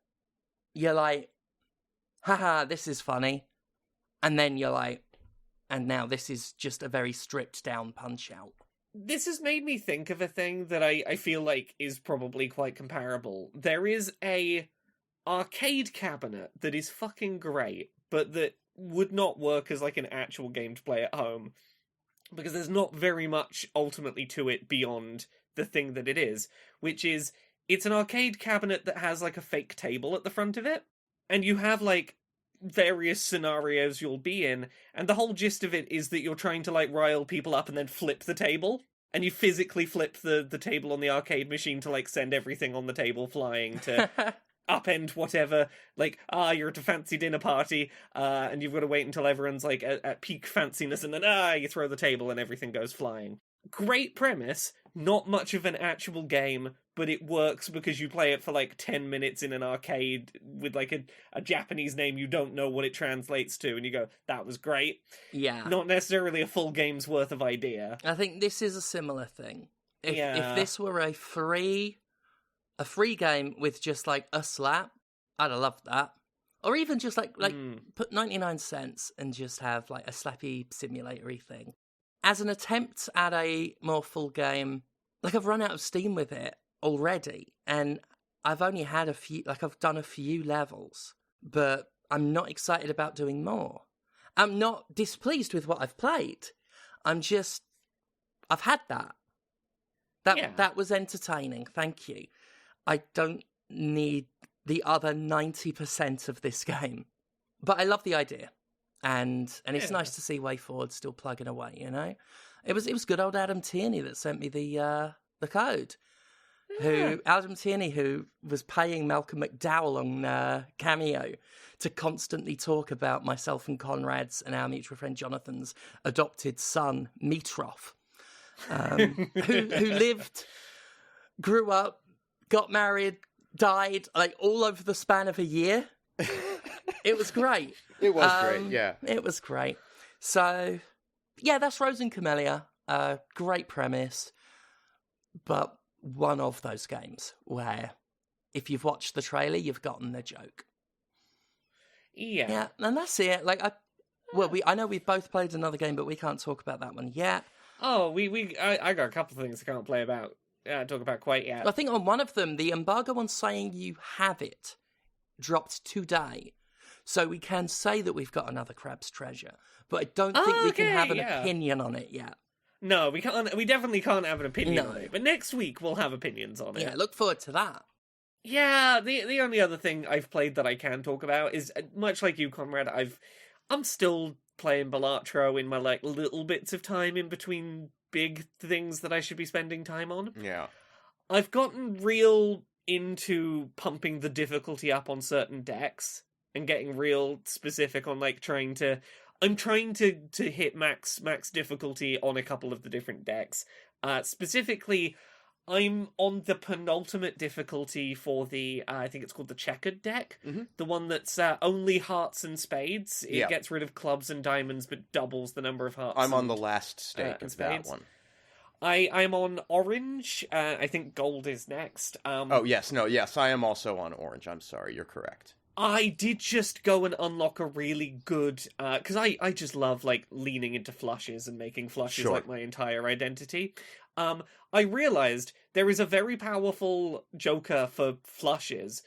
you're like, haha, this is funny. And then you're like, and now this is just a very stripped down Punch-Out. This has made me think of a thing that I feel like is probably quite comparable. There is a arcade cabinet that is fucking great, but that would not work as like an actual game to play at home, because there's not very much ultimately to it beyond the thing that it is, which is, it's an arcade cabinet that has like a fake table at the front of it, and you have like various scenarios you'll be in, and the whole gist of it is that you're trying to like rile people up and then flip the table, and you physically flip the table on the arcade machine to like send everything on the table flying to upend whatever, like, you're at a fancy dinner party, and you've got to wait until everyone's like at peak fanciness, and then you throw the table and everything goes flying. Great premise, not much of an actual game, but it works because you play it for like 10 minutes in an arcade with like a Japanese name you don't know what it translates to, and you go, that was great. Yeah. Not necessarily a full game's worth of idea. I think this is a similar thing. If Yeah. this were a free game with just like a slap, I'd have loved that. Or even just like put 99 cents and just have like a slappy simulatory thing. As an attempt at a more full game, like I've run out of steam with it already, and I've only had a few, like I've done a few levels, but I'm not excited about doing more. I'm not displeased with what I've played. I've had that. That was entertaining, thank you. I don't need the other 90% of this game. But I love the idea. And it's nice to see Way Forward still plugging away, you know? It was good old Adam Tierney that sent me the code. Adam Tierney, who was paying Malcolm McDowell on Cameo to constantly talk about myself and Conrad's and our mutual friend Jonathan's adopted son, Mitrov, who lived, grew up, got married, died, like all over the span of a year. It was great. It was great, yeah. It was great. So, yeah, that's Rose and Camillia. Great premise, but one of those games where if you've watched the trailer, you've gotten the joke. Yeah, and that's it. Like, I know we've both played another game, but we can't talk about that one yet. Oh, I got a couple of things I can't talk about quite yet. I think on one of them, the embargo on saying you have it dropped today. So we can say that we've got another Crab's Treasure, but I don't think we can have an opinion on it yet. No, we can't. We definitely can't have an opinion on it. But next week we'll have opinions on it. Yeah, look forward to that. Yeah, the only other thing I've played that I can talk about is, much like you, Conrad, I'm still playing Balatro in my like little bits of time in between big things that I should be spending time on. Yeah. I've gotten real into pumping the difficulty up on certain decks and getting real specific on like I'm trying to hit max difficulty on a couple of the different decks. Specifically, I'm on the penultimate difficulty for the, I think it's called the checkered deck. Mm-hmm. The one that's only hearts and spades. It gets rid of clubs and diamonds, but doubles the number of hearts. I'm on the last stake of that one. I'm on orange. I think gold is next. Yes, I am also on orange. I'm sorry, you're correct. I did just go and unlock a really good, because I just love like leaning into flushes and making flushes like my entire identity. I realized there is a very powerful joker for flushes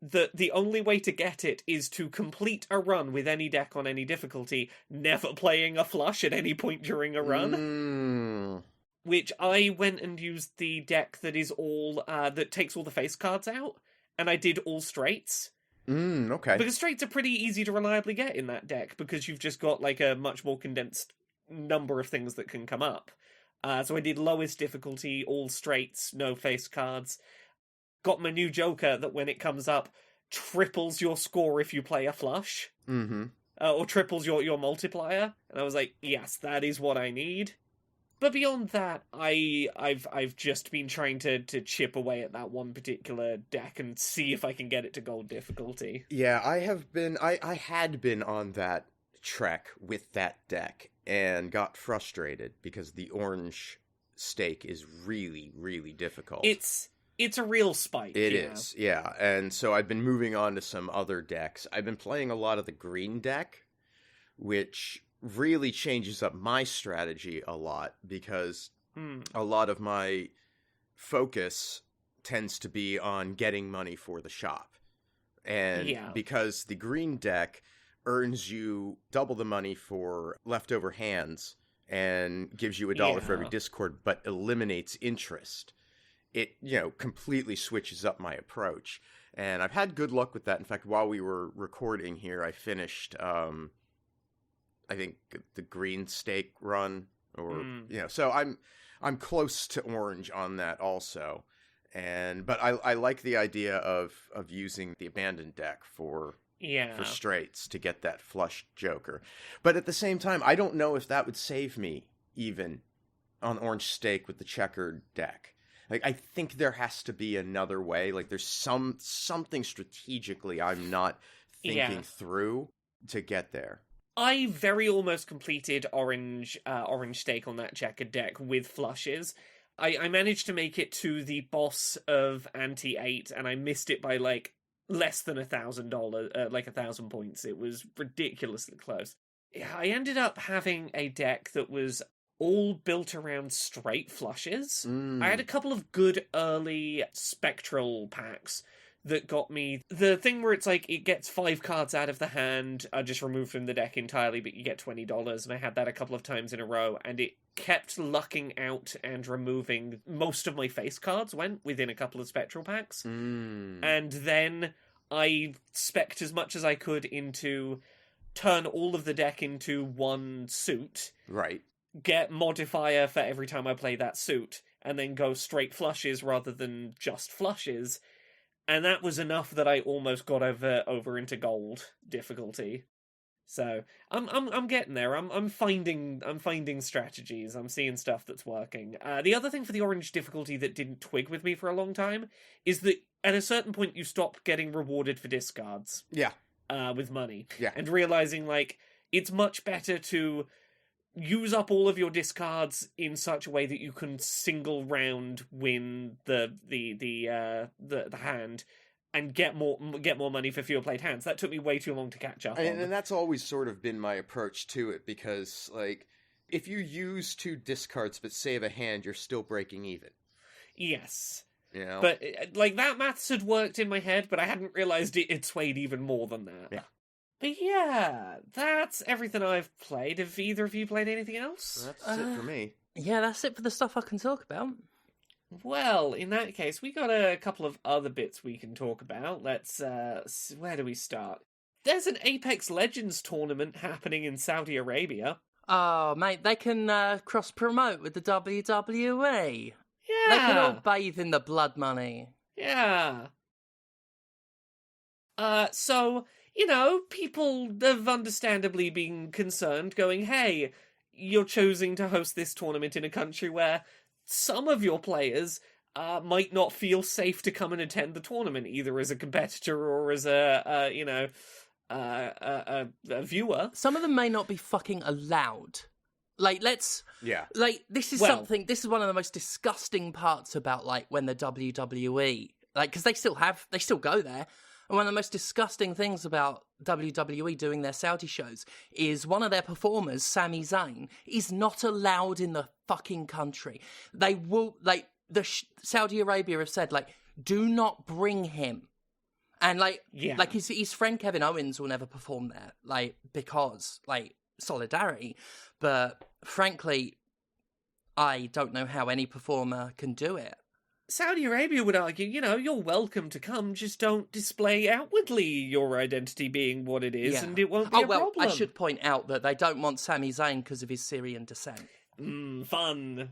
that the only way to get it is to complete a run with any deck on any difficulty, never playing a flush at any point during a run. Which I went and used the deck that is all, that takes all the face cards out, and I did all straights. Okay. Because straights are pretty easy to reliably get in that deck, because you've just got like a much more condensed number of things that can come up. So I did lowest difficulty, all straights, no face cards. Got my new joker that when it comes up, triples your score if you play a flush. Mm-hmm. Or triples your multiplier. And I was like, yes, that is what I need. But beyond that, I've just been trying to chip away at that one particular deck and see if I can get it to gold difficulty. Yeah, I had been on that trek with that deck and got frustrated because the orange stake is really, really difficult. It's a real spike. It is, yeah. And so I've been moving on to some other decks. I've been playing a lot of the green deck, which really changes up my strategy a lot because a lot of my focus tends to be on getting money for the shop. And because the green deck earns you double the money for leftover hands and gives you $1 for every discord, but eliminates interest, it, completely switches up my approach. And I've had good luck with that. In fact, while we were recording here, I finished I think the green stake run, or so I'm close to orange on that also, but I like the idea of using the abandoned deck for straights to get that flush joker, but at the same time I don't know if that would save me even on orange stake with the checkered deck. Like, I think there has to be another way. Like, there's something strategically I'm not thinking through to get there. I very almost completed orange stake on that checkered deck with flushes. I managed to make it to the boss of Ante-8, and I missed it by, less than $1,000, 1,000 points. It was ridiculously close. I ended up having a deck that was all built around straight flushes. I had a couple of good early spectral packs that got me the thing where it's it gets 5 cards out of the hand, are just removed from the deck entirely, but you get $20, and I had that a couple of times in a row, and it kept lucking out and removing. Most of my face cards went within a couple of spectral packs, and then I spec'd as much as I could into turn all of the deck into one suit, right? Get modifier for every time I play that suit, and then go straight flushes rather than just flushes. And that was enough that I almost got over into gold difficulty. So I'm getting there. I'm finding strategies. I'm seeing stuff that's working. The other thing for the orange difficulty that didn't twig with me for a long time is that at a certain point you stop getting rewarded for discards. Yeah. With money. Yeah. And realizing it's much better to use up all of your discards in such a way that you can single round win the hand and get more money for fewer played hands. That took me way too long to catch up on. And that's always sort of been my approach to it, because if you use 2 discards but save a hand, you're still breaking even. Yes. You know? But that maths had worked in my head, but I hadn't realized it swayed even more than that. Yeah. But yeah, that's everything I've played. Have either of you played anything else? That's it for me. Yeah, that's it for the stuff I can talk about. Well, in that case, we got a couple of other bits we can talk about. Let's, where do we start? There's an Apex Legends tournament happening in Saudi Arabia. Oh, mate, they can cross-promote with the WWE. Yeah. They can all bathe in the blood money. Yeah. So, people have understandably been concerned, going, hey, you're choosing to host this tournament in a country where some of your players might not feel safe to come and attend the tournament, either as a competitor or as a viewer. Some of them may not be fucking allowed. This is something, this is one of the most disgusting parts about, when the WWE, because they still go there. And one of the most disgusting things about WWE doing their Saudi shows is one of their performers, Sami Zayn, is not allowed in the fucking country. They will, Saudi Arabia have said, do not bring him. And, his friend Kevin Owens will never perform there, because, solidarity. But, frankly, I don't know how any performer can do it. Saudi Arabia would argue, you're welcome to come, just don't display outwardly your identity being what it is, and it won't be a problem. I should point out that they don't want Sami Zayn because of his Syrian descent. Fun.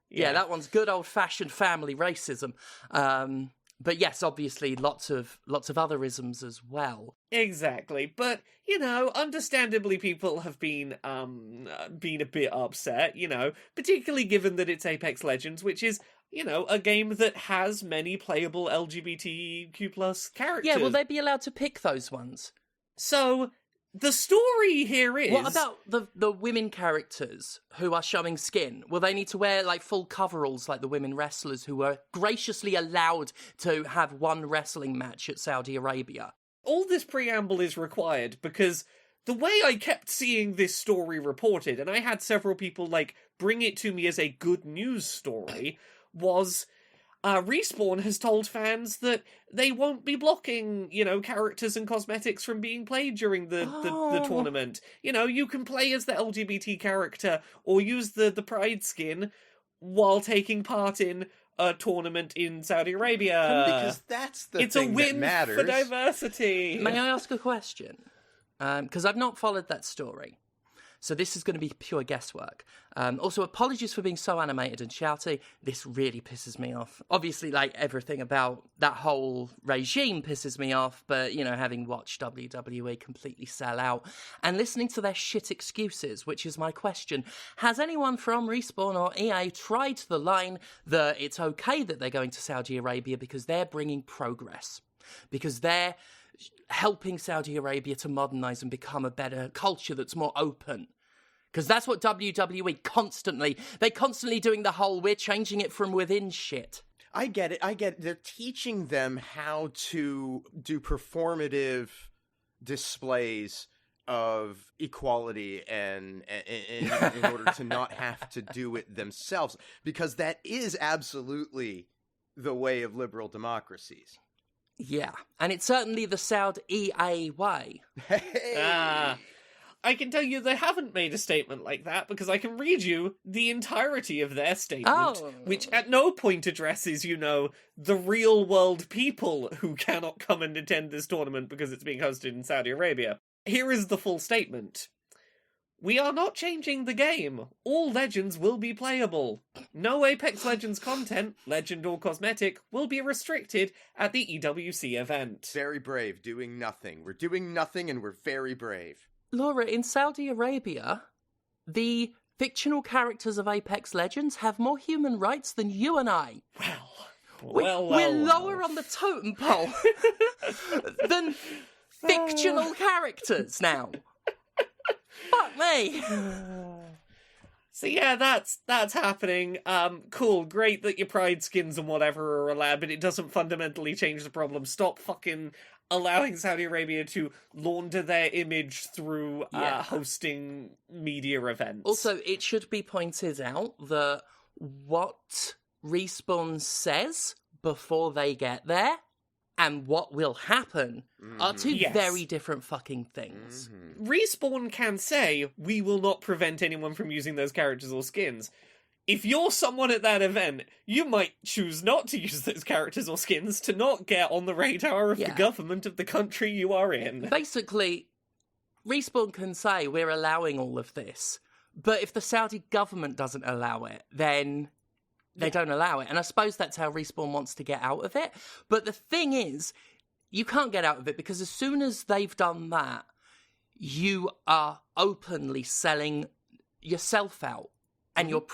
Yeah, that one's good old-fashioned family racism. But yes, obviously, lots of other isms as well. Exactly, but understandably, people have been a bit upset. Particularly given that it's Apex Legends, which is a game that has many playable LGBTQ plus characters. Yeah, will they be allowed to pick those ones? So the story here is... What about the women characters who are showing skin? Will they need to wear, like, full coveralls like the women wrestlers who were graciously allowed to have one wrestling match at Saudi Arabia? All this preamble is required because the way I kept seeing this story reported, and I had several people, bring it to me as a good news story, was... Respawn has told fans that they won't be blocking, characters and cosmetics from being played during the tournament. You can play as the LGBT character or use the Pride skin while taking part in a tournament in Saudi Arabia. Because that's the it's thing a win that matters. for diversity. May I ask a question? Because I've not followed that story. So this is going to be pure guesswork. Also, apologies for being so animated and shouty. This really pisses me off. Obviously, everything about that whole regime pisses me off. But, having watched WWE completely sell out and listening to their shit excuses, which is my question. Has anyone from Respawn or EA tried the line that it's okay that they're going to Saudi Arabia because they're bringing progress? Because they're helping Saudi Arabia to modernize and become a better culture that's more open. Because that's what WWE they're constantly doing the whole, we're changing it from within shit. I get it. They're teaching them how to do performative displays of equality and in order to not have to do it themselves. Because that is absolutely the way of liberal democracies. Yeah, and it's certainly the Saudi EA way. Hey! I can tell you they haven't made a statement like that because I can read you the entirety of their statement, which at no point addresses, the real world people who cannot come and attend this tournament because it's being hosted in Saudi Arabia. Here is the full statement. We are not changing the game. All Legends will be playable. No Apex Legends content, legend or cosmetic, will be restricted at the EWC event. Very brave, doing nothing. We're doing nothing and we're very brave. Laura, in Saudi Arabia, the fictional characters of Apex Legends have more human rights than you and I. We're lower on the totem pole than fictional characters now. Fuck me. So yeah, that's happening. Cool, great that your Pride skins and whatever are allowed, but it doesn't fundamentally change the problem. Stop fucking allowing Saudi Arabia to launder their image through hosting media events. Also, it should be pointed out that what Respawn says before they get there and what will happen are two very different fucking things. Respawn can say, we will not prevent anyone from using those characters or skins. If you're someone at that event, you might choose not to use those characters or skins to not get on the radar of the government of the country you are in. Basically, Respawn can say, we're allowing all of this, but if the Saudi government doesn't allow it, then they don't allow it. And I suppose that's how Respawn wants to get out of it. But the thing is, you can't get out of it because as soon as they've done that, you are openly selling yourself out and your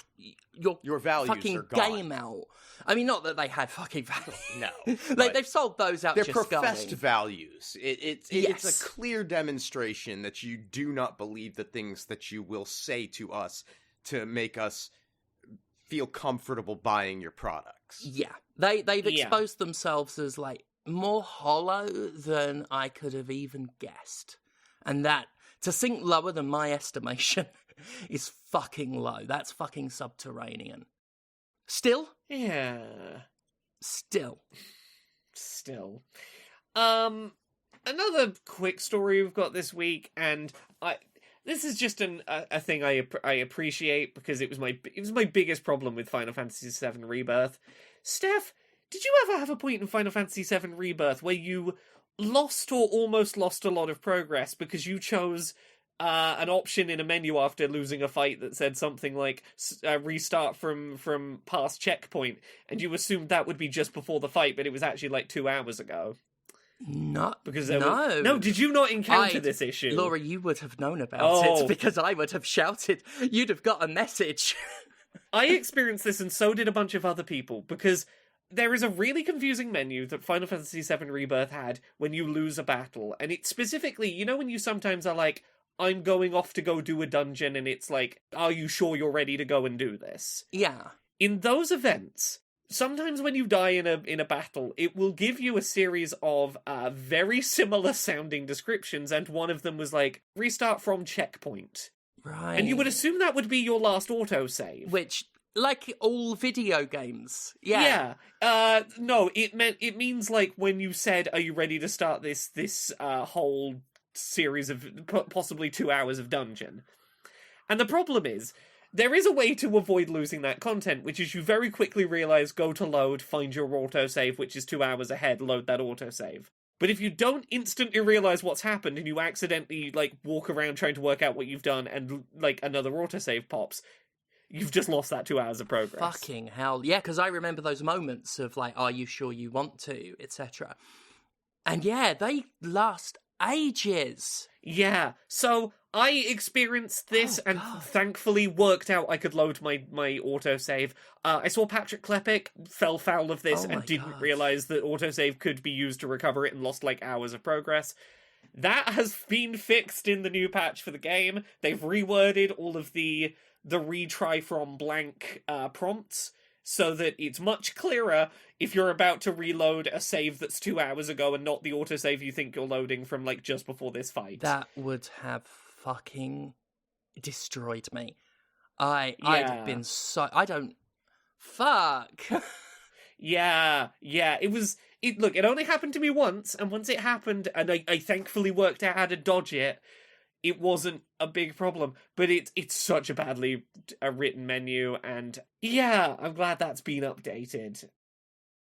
values fucking are gone. game out. I mean, not that they had fucking values. No. They've sold those out. They're just professed going. values. It's a clear demonstration that you do not believe the things that you will say to us to make us feel comfortable buying your products. Yeah. They've exposed themselves as, more hollow than I could have even guessed. And that, to sink lower than my estimation, is fucking low. That's fucking subterranean. Still? Yeah. Still. Another quick story we've got this week, and this is just a thing I appreciate because it was my biggest problem with Final Fantasy VII Rebirth. Steph, did you ever have a point in Final Fantasy VII Rebirth where you lost or almost lost a lot of progress because you chose an option in a menu after losing a fight that said something like restart from past checkpoint, and you assumed that would be just before the fight, but it was actually like 2 hours ago. No, did you not encounter this issue? Laura, you would have known about it because I would have shouted. You'd have got a message. I experienced this, and so did a bunch of other people, because there is a really confusing menu that Final Fantasy VII Rebirth had when you lose a battle, and it's specifically, you know when you sometimes are like, I'm going off to go do a dungeon, and it's like, are you sure you're ready to go and do this? Yeah. In those events, sometimes when you die in a battle, it will give you a series of very similar sounding descriptions, and one of them was like, restart from checkpoint. Right. And you would assume that would be your last autosave. Which, like all video games. Yeah. Yeah. No, it means like when you said, are you ready to start this whole series of possibly 2 hours of dungeon? And the problem is, there is a way to avoid losing that content, which is you very quickly realise, go to load, find your autosave, which is 2 hours ahead, load that autosave. But if you don't instantly realise what's happened and you accidentally, like, walk around trying to work out what you've done and, like, another autosave pops, you've just lost that 2 hours of progress. Fucking hell. Yeah, because I remember those moments of, like, are you sure you want to, etc. And yeah, they last ages. Yeah, so I experienced this and thankfully worked out I could load my autosave. I saw Patrick Klepek fell foul of this and didn't realise that autosave could be used to recover it and lost like hours of progress. That has been fixed in the new patch for the game. They've reworded all of the retry from blank prompts so that it's much clearer if you're about to reload a save that's 2 hours ago and not the autosave you think you're loading from, like, just before this fight. That would have fucking destroyed me. I'd have been so... I don't... Fuck! Yeah. Look, it only happened to me once, and once it happened, and I thankfully worked out how to dodge it, it wasn't a big problem, but it's such a badly written menu, and yeah, I'm glad that's been updated.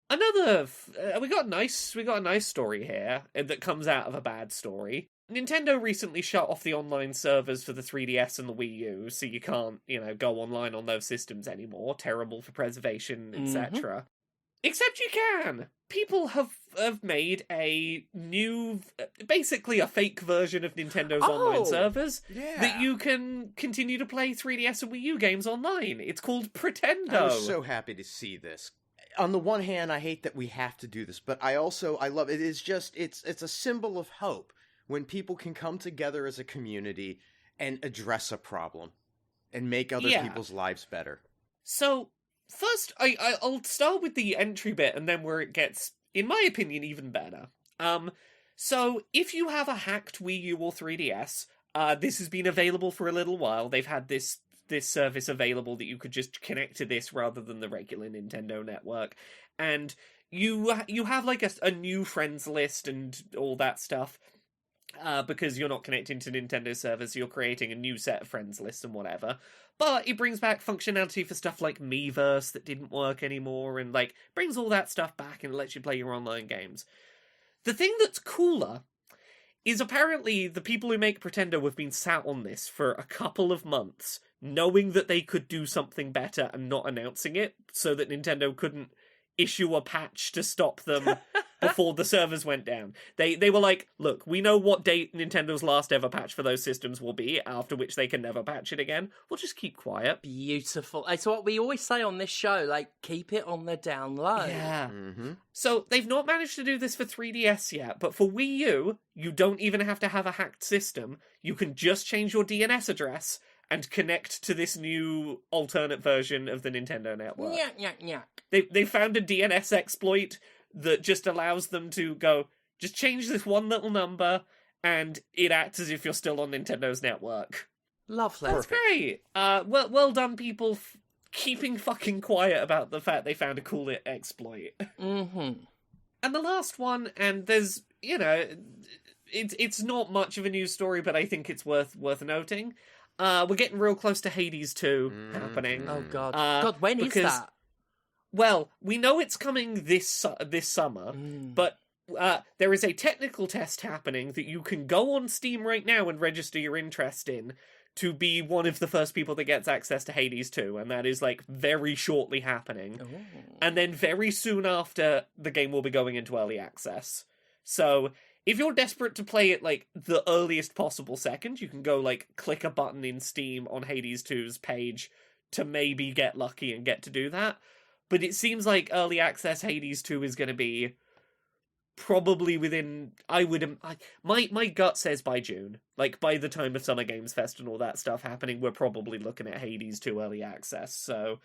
We got a nice story here that comes out of a bad story. Nintendo recently shut off the online servers for the 3DS and the Wii U, so you can't, go online on those systems anymore. Terrible for preservation, etc. Except you can! People have made a new, basically a fake version of Nintendo's online servers that you can continue to play 3DS and Wii U games online. It's called Pretendo. I was so happy to see this. On the one hand, I hate that we have to do this, but I love it. It's a symbol of hope when people can come together as a community and address a problem and make other people's lives better. So, first, I'll start with the entry bit, and then where it gets, in my opinion, even better. So, if you have a hacked Wii U or 3DS, this has been available for a little while. They've had this service available that you could just connect to this rather than the regular Nintendo network. And you have, like, a new friends list and all that stuff. Because you're not connecting to Nintendo servers, you're creating a new set of friends lists and whatever. But it brings back functionality for stuff like Miiverse that didn't work anymore, and like brings all that stuff back and lets you play your online games. The thing that's cooler is apparently the people who make Pretendo have been sat on this for a couple of months, knowing that they could do something better and not announcing it, so that Nintendo couldn't issue a patch to stop them before the servers went down. They were like, look, we know what date Nintendo's last ever patch for those systems will be, after which they can never patch it again. We'll just keep quiet. Beautiful. It's what we always say on this show, like, keep it on the down low. Yeah. So they've not managed to do this for 3DS yet, but for Wii U, you don't even have to have a hacked system. You can just change your DNS address and connect to this new alternate version of the Nintendo network. They found a DNS exploit that just allows them to go, just change this one little number, and it acts as if you're still on Nintendo's network. Lovely. That's great. Well done, people, keeping fucking quiet about the fact they found a cool exploit. And the last one, and there's, it's not much of a news story, but I think it's worth noting. We're getting real close to Hades 2 happening. Oh, God. When is that? Well, we know it's coming this summer, but there is a technical test happening that you can go on Steam right now and register your interest in to be one of the first people that gets access to Hades 2, and that is, like, very shortly happening. Ooh. And then very soon after, the game will be going into early access. So, if you're desperate to play it, like, the earliest possible second, you can go, like, click a button in Steam on Hades 2's page to maybe get lucky and get to do that. But it seems like early access Hades 2 is going to be probably within, my gut says by June. Like, by the time of Summer Games Fest and all that stuff happening, we're probably looking at Hades 2 early access. So,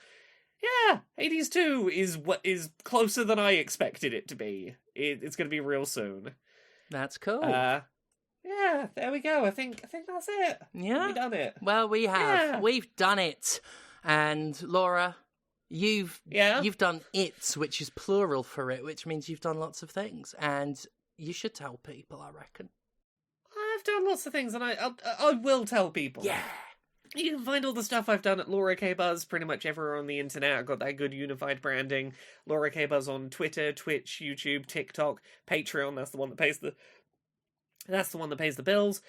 yeah, Hades 2 is what is closer than I expected it to be. It's going to be real soon. That's cool. Yeah, there we go. I think that's it. Yeah. We've done it. Well, we have. Yeah. We've done it. And Laura, you've done it, which is plural for it, which means you've done lots of things, and you should tell people, I reckon. I've done lots of things, and I will tell people. Yeah. You can find all the stuff I've done at Laura K Buzz pretty much everywhere on the internet. I've got that good unified branding. Laura K Buzz on Twitter, Twitch, YouTube, TikTok, Patreon. That's the one that pays the bills.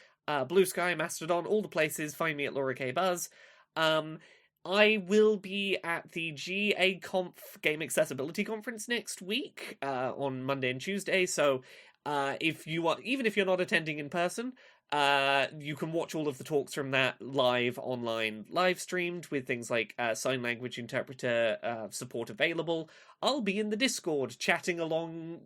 Blue Sky, Mastodon, all the places. Find me at Laura K Buzz. I will be at the GA Conf Game Accessibility Conference next week on Monday and Tuesday. So if you're not attending in person, you can watch all of the talks from that live streamed with things like sign language interpreter support available. I'll be in the Discord chatting along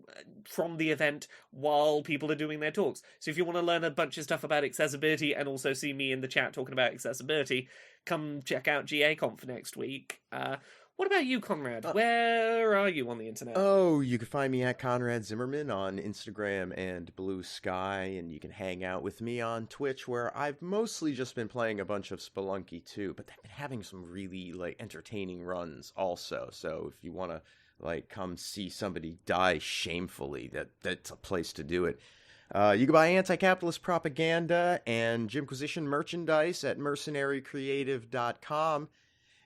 from the event while people are doing their talks. So if you want to learn a bunch of stuff about accessibility and also see me in the chat talking about accessibility, come check out GA Conf next week. What about you, Conrad? Where are you on the internet? Oh, you can find me at Conrad Zimmerman on Instagram and Blue Sky, and you can hang out with me on Twitch, where I've mostly just been playing a bunch of Spelunky 2, but they've been having some really, like, entertaining runs also. So if you want to, like, come see somebody die shamefully, that's a place to do it. You can buy anti-capitalist propaganda and Jimquisition merchandise at mercenarycreative.com.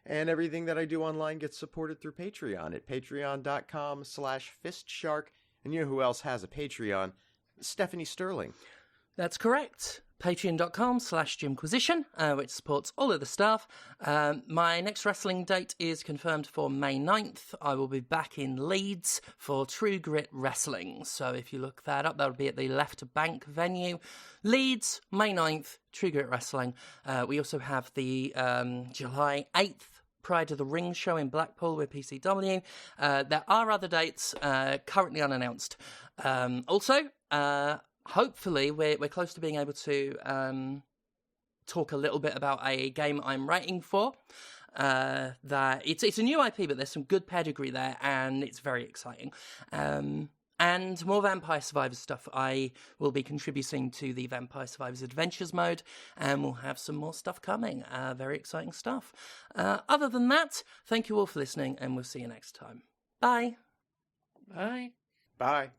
And everything that I do online gets supported through Patreon at patreon.com/fistshark. And you know who else has a Patreon? Stephanie Sterling. That's correct. Patreon.com/Jimquisition, which supports all of the stuff. My next wrestling date is confirmed for May 9th. I will be back in Leeds for True Grit Wrestling. So if you look that up, that'll be at the Left Bank venue. Leeds, May 9th, True Grit Wrestling. We also have the July 8th Pride of the Ring show in Blackpool with PCW. There are other dates currently unannounced. Also, hopefully, we're close to being able to talk a little bit about a game I'm writing for. That it's a new IP, but there's some good pedigree there, and it's very exciting. And more Vampire Survivors stuff. I will be contributing to the Vampire Survivors Adventures mode, and we'll have some more stuff coming. Very exciting stuff. Other than that, thank you all for listening, and we'll see you next time. Bye. Bye. Bye.